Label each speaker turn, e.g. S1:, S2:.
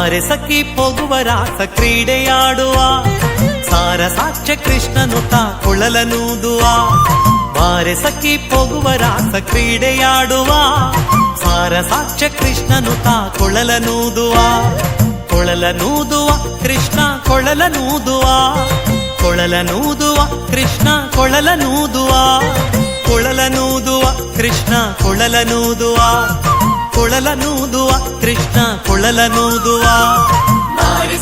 S1: ಬಾರೆ ಸಖಿ ಹೋಗುವ ರಾಸ ಕ್ರೀಡೆಯಾಡುವ ಸಾರಸಾಕ್ಷ ಕೃಷ್ಣನು ತಾ ಕೊಳಲನೂದುವ ಬಾರೆ ಸಖಿ ಹೋಗುವ ರಾಸ ಕ್ರೀಡೆಯಾಡುವ ಸಾರಸಾಕ್ಷ ಕೃಷ್ಣನು ತಾ ಕೊಳಲನೂದುವ ಕೊಳಲನೂದುವ ಕೃಷ್ಣ ಕೊಳಲನೂದುವ ಕೊಳಲನೂದುವ ಕೃಷ್ಣ ಕೊಳಲನೂದುವ ಕೊಳಲನೂದುವ ಕೃಷ್ಣ ಕೊಳಲನೂದುವ ಕೊಳಲನೂದುವ ಕೃಷ್ಣ ಕೊಳಲನೂದುವ
S2: ಬಾರೆ